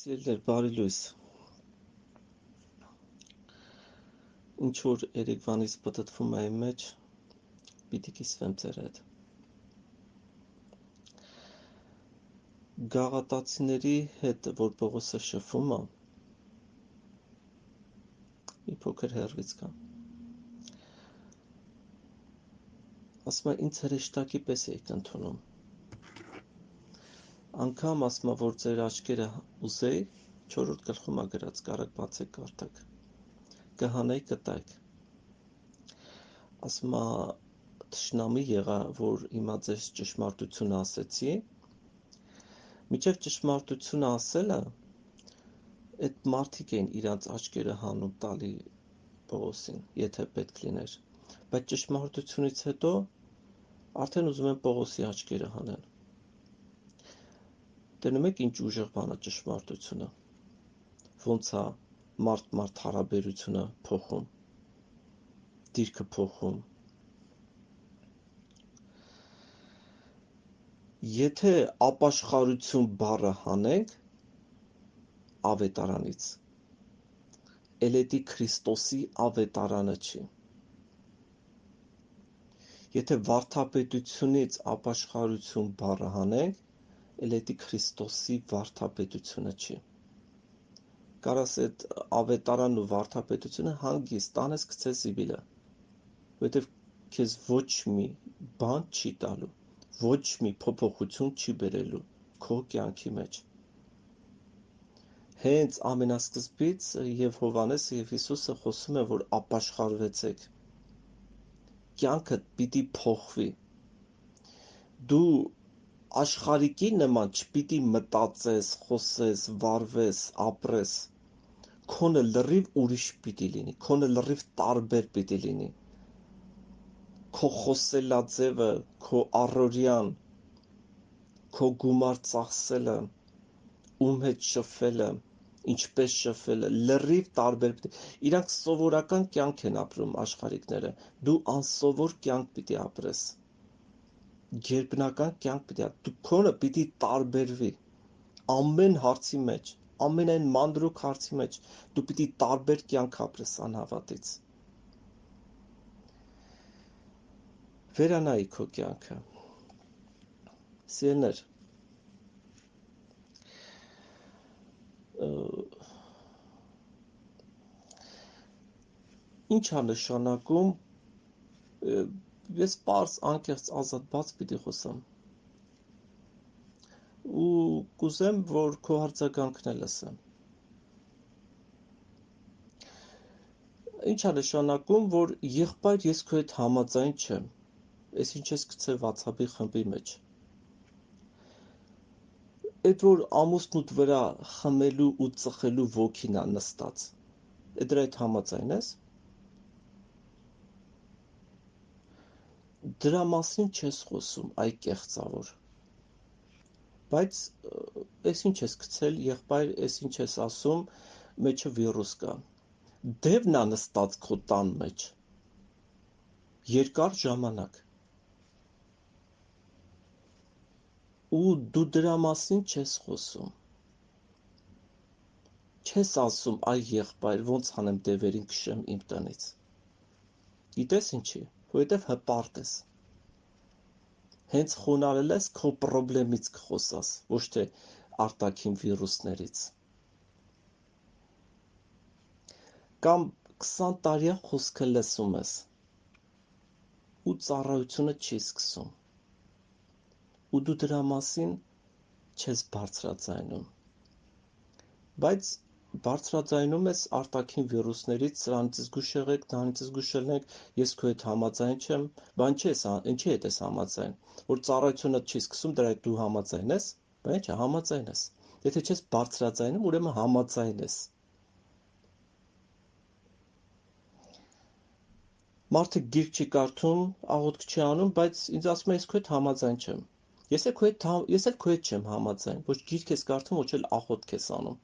Սիրելիներ, բարի լույս։ Ինչ որ Երևանից պտտվում է իմ մեջ, պիտի կիսվեմ ձեր հետ։ Գաղատացիների հետ, որ Պողոսը շփվում է, մի փոքր հեռվից կա։ Ասում է, ինձ հրեշտակի պես եք ընդունում։ Անգամ ասում է, որ ձեր աչքերը ուզեի, 4-րդ գլխում է գրած, կարաք բացեք կարդաք։ Կհանեի կտայք։ Ասում է, թշնամի եղա, որ հիմա ձեզ ճշմարտությունը ասեցի, մինչև ճշմարտությունը ասելը, այդ մարդիկ էին իրանց աչքերը հանում տալի Պողոսին, եթե պետք լիներ, բայց ճշմարտությունից հետո արդեն ուզում են Պողոսի աչքերը հանեն։ Տենում եք ինչ ուժեղ բան է ճշմարտությունը, ոնց է մարդ հարաբերությունը փոխում, դիրքը փոխում։ Եթե ապաշխարություն բառը հանենք ավետարանից, էլետի Քրիստոսի ավետարանը չի։ Եթե վարդապետությունից ապաշխարություն բառը հանենք, էլետի Քրիստոսի վարդապետությունը չի։ Կարաս այդ ավետարանն ու վարդապետությունը հանգիստ տանես գցես զիբիլը, որովհետև քեզ ոչ մի բան չի տալու, ոչ մի փոփոխություն չի բերելու քո կյանքի մեջ։ Հենց ամենասկզբից եւ Հովհաննեսը եւ Հիսուսը խոսում են, որ ապաշխարվեցեք։ Կյանքդ պիտի փոխվի։ Դու աշխարհիկի նման չպիտի մտածես, խոսես, վարվես, ապրես, քոնը լրիվ ուրիշ պիտի լինի, քոնը լրիվ տարբեր պիտի լինի, քո խոսելաձևը, քո առօրյան, քո գումար ծախսելը, ում հետ շփվելը, ինչպես շփվելը, լրիվ տարբեր պիտի։ Իրանք սովորական կյանք են ապրում աշխարհիկները, դու անսովոր կյանք պիտի ապրես։ Գերբնական կյանք պիտի, դու քոնը պիտի տարբերվի ամեն հարցի մեջ, ամենայն մանրուք հարցի մեջ, դու պիտի տարբեր կյանք ապրես անհավատից։ Վերանայի քո կյանքը։ Սիրելիներ, ինչ է նշանակում, ես պարզ անկեղծ ազատ բաց պիտի խոսամ ու կուզեմ, որ քո արձագանքն էլ լսեմ։ Ինչ է նշանակում, որ եղբայր ես քո հետ համաձայն չեմ, ես ինչ ես գցել WhatsApp-ի խմբի մեջ։ Այդ որ ամուսնուդ վրա խմելու ու ծխելու ոգին է նստած, այդ դրա հետ համաձայն ես։ Դրա մասին չես խոսում, այ կեղծավոր։ Բայց ես ինչ ես գցել, եղբայր, ես ինչ ես ասում, մեջը վիրուս կա։ Դևն է նստած քո տան մեջ։ Երկար ժամանակ։ Ու դու դրա մասին չես խոսում։ Չես ասում, այ եղբայր, ոնց անեմ դևերին քշեմ իմ տնից։ Գիտես ինչի, որովհետև հպարտ ես։ Հենց խոնարհել ես, քո պրոբլեմից կխոսաս, ոչ թե արտաքին վիրուսներից։ Կամ 20 տարիա խոսքը լսում ես ու ծառայությունը չի սկսում։ Ու դու դրա մասին չես բարձրաձայնում։ Բայց բարձրաձայնում ես արտաքին վիրուսներից, սրանից զգուշ եղեք, դրանից զգուշ եղեք, ես քո հետ համաձայն չեմ, բան չես, ինչի հետ ես համաձայն, որ ծառայությունը չի սկսում, դրա հետ դու համաձայն ես, բան չէ, համաձայն ես։ Եթե չես բարձրաձայնում, ուրեմն համաձայն ես։ Մարդը գիրք չի կարդում, աղոթք չի անում, բայց ինձ ասում է, ես քո հետ համաձայն չեմ։ Ես էլ քո հետ չեմ համաձայն, ոչ գիրք ես կարդում, ոչ էլ աղոթք ես անում։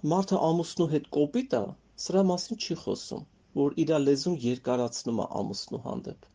Մարդը ամուսնու հետ կոպիտ է, սրա մասին չի խոսում, որ իր լեզուն երկարացնում է ամուսնու հանդեպ։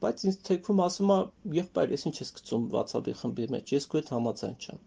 Բայց ինձ թեքվում ասում է, եղբայր, ես ինչ ես գցում WhatsApp-ի խմբի մեջ, ես քո հետ համաձայն չեմ։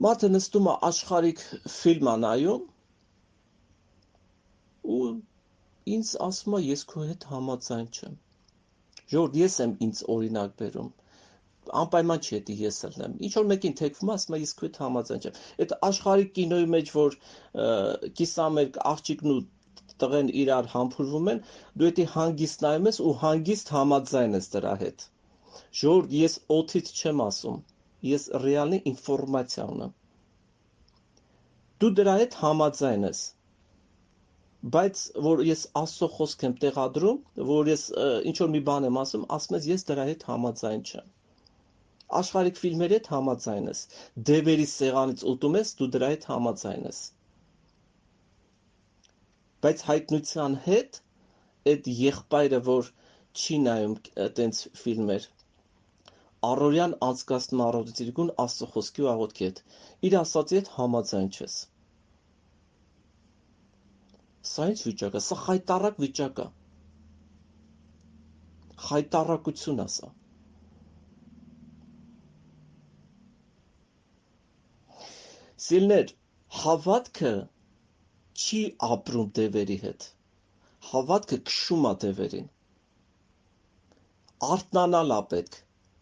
Մարդը նստում է աշխարհիկ ֆիլմ է նայում ու ինձ ասում է, ես քո հետ համաձայն չեմ։ Ժողովուրդ, ես եմ ինձ օրինակ բերում։ Անպայման չի դա ես ելնեմ։ Ինչ որ մեկին թեքվում է, ասում է, ես քո հետ համաձայն չեմ։ Այդ աշխարհիկ կինոյի մեջ, որ կիսամերկ աղջիկն ու տղեն իրար համբուրվում են, դու դա հանգիստ նայում ես ու հանգիստ համաձայն ես դրա հետ։ Ժողովուրդ, ես օթից չեմ ասում, ես ռեալի ինֆորմացիա ունեմ։ Դու դրա հետ համաձայն ես, բայց որ ես Աստծո խոսք եմ տեղադրում, որ ես ինչ որ մի բան եմ ասում ես դրա հետ համաձայն չեմ։ Աշխարհիկ ֆիլմերի հետ համաձայն ես, դևերի սեղանից ուտում ես, դու դրա հետ համաձայն ես։ Բայց հայտնության հետ այդ եղբայրը, որ չի նայում այտենց ֆիլմեր, առօրյան անցկացնում առօրյա Աստծո խոսքի ու աղոթքի հետ, իր ասածի հետ համաձայն չես։ Սա ինչ վիճակ է, սա խայտառակ վիճակ է։ Խայտառակություն է սա։ Սիրելիներ, հավատքը չի ապրում դևերի հետ։ Հավատքը քշում է դևերին։ Արթնանալ է պետք։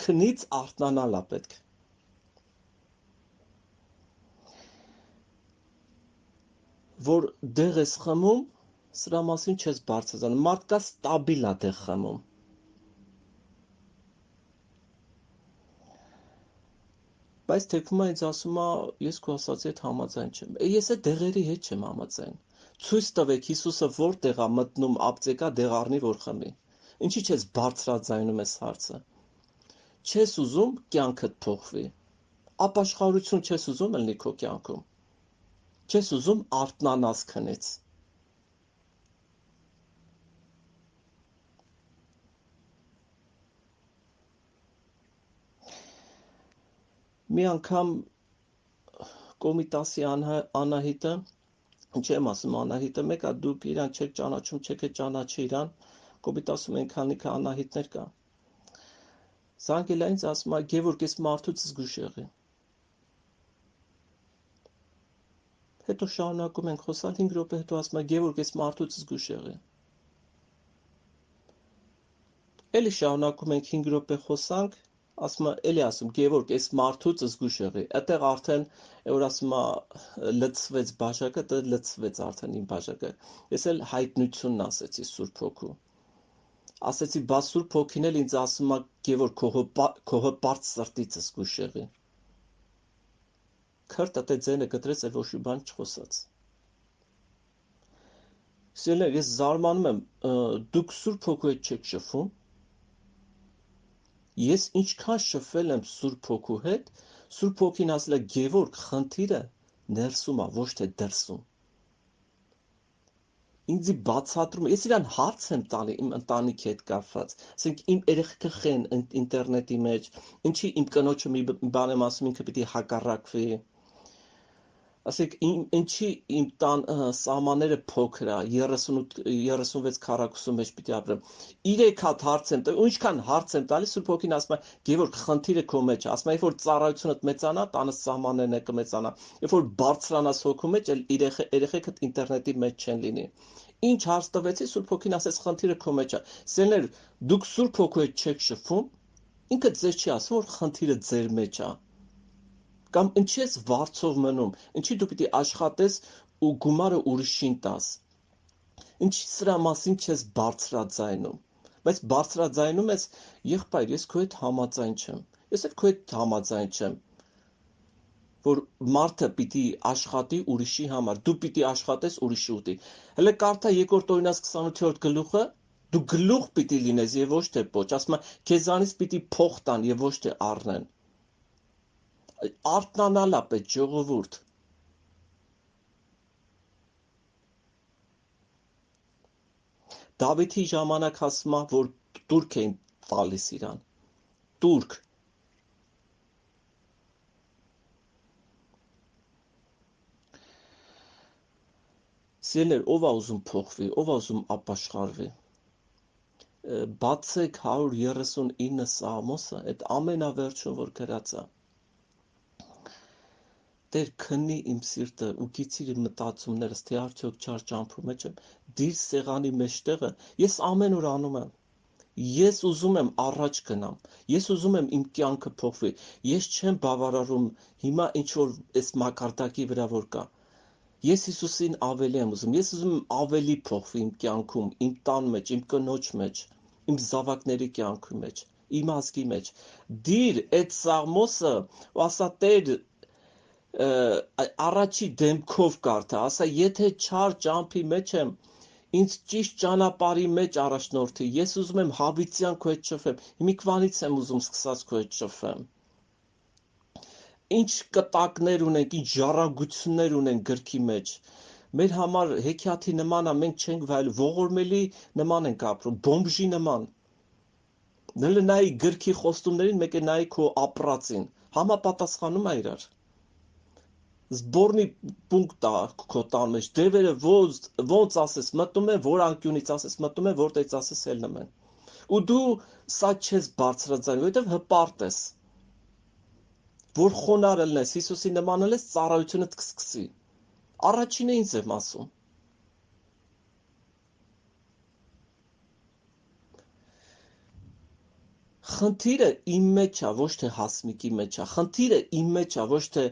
Քնից արթնանալ է պետք։ Որ դեղ ես խմում, սրա մասին չես բարձրացնում։ Մարդկա ստաբիլ է դեղ խմում։ Բայց թեքվում է ինձ ասում է, ես քո ասածի հետ համաձայն չեմ։ Ես այդ դեղերի հետ չեմ համաձայն։ Ցույց տվեք Հիսուսը որտեղ է մտնում ապտեկա դեղ առնի որ խմի։ Ինչի՞ չես բարձրաձայնում ես հարցը։ Չես ուզում կյանքդ փոխվի։ Ապաշխարություն չես ուզում ելնի քո կյանքում։ Չես ուզում արթնանաս քնից։ Մի անգամ Կոմիտասի Անահիտը, չեմ ասում Անահիտը, մեկը դուք իրան չեք ճանաչում, չեք ճանաչի իրան, Կոմիտասում են քանի Անահիտներ կա։ Զանգել է ինձ ասում է, Գևորգ, ես մարդուց զգուշ եղի։ Հետո շարունակում ենք խոսալ 5 րոպե հետո ասում է Գևորգ, ես մարդուց զգուշ եղի։ Էլի շարունակում ենք 5 րոպե խոսանք, ասում է էլի ասում Գևորգ, ես մարդուց զգուշ եղի։ Այդտեղ արդեն որ ասում է լցվեց բաժակը, դա լցվեց արդեն իմ բաժակը։ Ես էլ հայտնությունն ասեցի Սուրբ Հոգու։ Ասեցի, բա Սուրբ Հոգին էլ ինձ ասում է Գևորգ, քո հպարտ սրտից զգուշ եղի։ Քրտը դե ձենը կտրեց էլ ոչ մի բան չխոսաց։ Սիրելիներ, ես զարմանում եմ, դուք Սուրբ Հոգու հետ չեք շփվում։ Ես ինչքան շփվել եմ Սուրբ Հոգու հետ, Սուրբ Հոգին ասել է Գևորգ, խնդիրը ներսում է, ոչ թե դրսում։ Ինձի բացատրում, ես իրան հարց եմ տալի իմ ընտանիքի հետ կապված, ասենք իմ երեխեքը խեն ինտերնետի մեջ, ինչի իմ կնոջը մի բան եմ ասում, ինքը պիտի հակառակվի։ Ասեք ինչի իմ տան սահմանները փոքր է 36 քառակուսու մեջ պիտի ապրեմ 3 հատ հարց եմ տալիս ու ինչքան հարց եմ տալիս Սուրբ Հոգին ասում է Գևորգ խնդիրը քո մեջ է ասում է երբ որ ծառայությունդ մեծանա տանը սահմաններն է կմեծանա երբ որ բարձրանաս հոգու մեջ էլ երեխեքդ ինտերնետի մեջ չեն լինի ինչ հարց տվեցի Սուրբ Հոգին ասեց խնդիրը քո մեջ է սերներ դուք Սուրբ Հոգու հետ չեք շփվում ինքը ձեզ չի ասում որ խնդիրը ձեր մեջ է Կամ ինչի ես վարձով մնում, ինչի դու պիտի աշխատես ու գումարը ուրիշին տաս։ Ինչի սրա մասին չես բարձրաձայնում, բայց բարձրաձայնում ես, եղբայր, ես քո հետ համաձայն չեմ։ Ես էլ քո հետ համաձայն չեմ, որ մարդը պիտի աշխատի ուրիշի համար, դու պիտի աշխատես ուրիշի ուտի։ Հələ կարդա երկրորդ օրինաց 28-րդ գլուխը, դու գլուխ պիտի լինես եւ ոչ թե պոչ, ասում է, քեզանից պիտի փող տան եւ ոչ թե առնեն։ Արթնանալ է պետք ժողովուրդ։ Դավիթի ժամանակ ասում է, որ տուրք էին տալիս իրան։ Տուրք։ Սիրելիներ, ով է ուզում փոխվի, ով է ուզում ապաշխարվի։ Բացեք 139 Սաղմոսը, այդ ամենավերջում, որ գրած է։ Տեր քննի իմ սիրտը ու գիցիր իմ մտածումներս, թե արդյոք չար ճամփու մեջ եմ, դիր սեղանի մեջտեղը, ես ամեն օր անում եմ։ Ես ուզում եմ առաջ գնամ, ես ուզում եմ իմ կյանքը փոխվի, ես չեմ բավարարում հիմա ինչ որ այս մակարդակի վրա որ կա։ Ես Հիսուսին ավելի եմ ուզում, ես ուզում եմ ավելի փոխվի իմ կյանքում, իմ տան մեջ, իմ կնոջ մեջ, իմ զավակների կյանքի մեջ, իմ ազգի մեջ։ Դիր այդ Սաղմոսը ու ասա Տեր, առաջի դեմքով կարդա, ասա եթե չար ճամփի մեջ եմ, ինձ ճիշտ ճանապարհի մեջ առաջնորդի, ես ուզում եմ հավիտյան քո հետ շփվեմ, հիմիկվանից եմ ուզում սկսած քո հետ շփվեմ։ Ինչ կտակներ ունենք, ինչ ժառանգություններ ունենք գրքի մեջ։ Մեր համար հեքիաթի նման է, մենք չենք վայել, ողորմելի նման ենք ապրում, բոմբժի նման։ Նույնը նայի գրքի խոստումներին, մեկ է նայի քո ապրածին, համապատասխանում է իրար։ Զբորնի պունկտ է քո տան մեջ, դևերը ոնց ասես մտնում են, որ անկյունից ասես մտնում են, որտեղից ասես ելնում են։ Ու դու սա չես բարձրաձայնում, որովհետև հպարտ ես։ Որ խոնարհ լինես, Հիսուսի նման լինես, ծառայությունդ կսկսի։ Առաջինը ինձ եմ ասում։ Խնդիրը իմ մեջ է, ոչ թե Հասմիկի մեջ է։ Խնդիրը իմ մեջ է, ոչ թե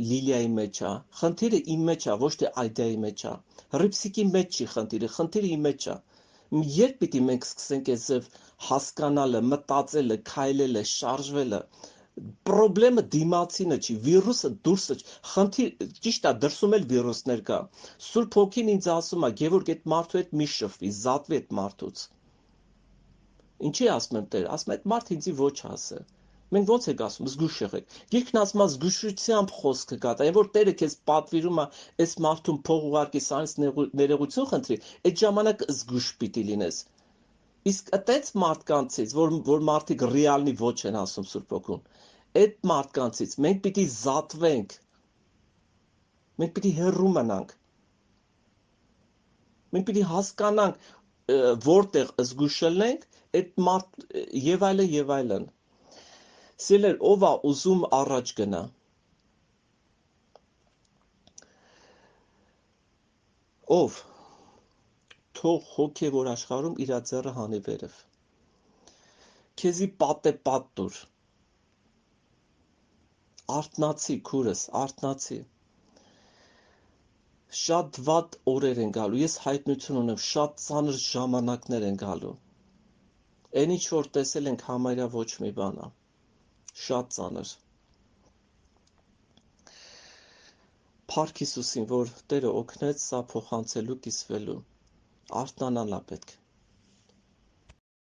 Լիլիայի մեջ է։ Խնդիրը իմ մեջ է, ոչ թե Այդայի մեջ է։ Հռիփսիկի մեջ չի խնդիրը, խնդիրը իմ մեջ է։ Երբ պիտի մենք սկսենք այսև հասկանալը, մտածելը, քայլելը, շարժվելը, Պրոբլեմը դիմացինը չի, վիրուսը դուրսը չի։ Խնդիր ճիշտ է, դրսում էլ վիրուսներ կա։ Սուրբ Հոգին ինձ ասում է, Գևորգ, այդ մարդու հետ մի շփվի, զատվի այդ մարդուց։ Ինչի ասում եմ Տեր, ասում այդ մարդ ինձի ոչ ասե։ Մենք ո՞նց ենք ասում, զգուշ եղեք։ Գիրքն ասում է զգուշությամբ խոսքը կա, այն որ Տերը քեզ պատվիրում է այս մարդուն փող ուղարկի, սրանից ներողություն խնդրի, այդ ժամանակ զգուշ պիտի լինես։ Իսկ այդպես մարդկանցից, որ մարդիկ ռեալնի ոչ են ասում Սուրբ Հոգուն, այդ մարդկանցից մենք պիտի զատվենք, մենք պիտի հեռու մնանք, մենք պիտի հասկանանք, որտեղ զգուշ լինենք, այդ մարդ եւ այլն եւ այլն։ Սիրելիներ, ով է ուզում առաջ գնա։ Ով թող հոգևոր աշխարհում իր ձեռը հանի վերև։ Քեզի պատե պատ դուր։ Արթնացի քուրս, արթնացի։ Շատ վատ օրեր են գալու, ես հայտնություն ունեմ, շատ ծանր ժամանակներ են գալու։ Այն ինչ որ տեսել ենք համարյա ոչ մի բան է։ Շատ ծանր։ Փառք Հիսուսին, որ Տերը օգնեց սա փոխանցելու, կիսվելու։ Արթնանալա պետք։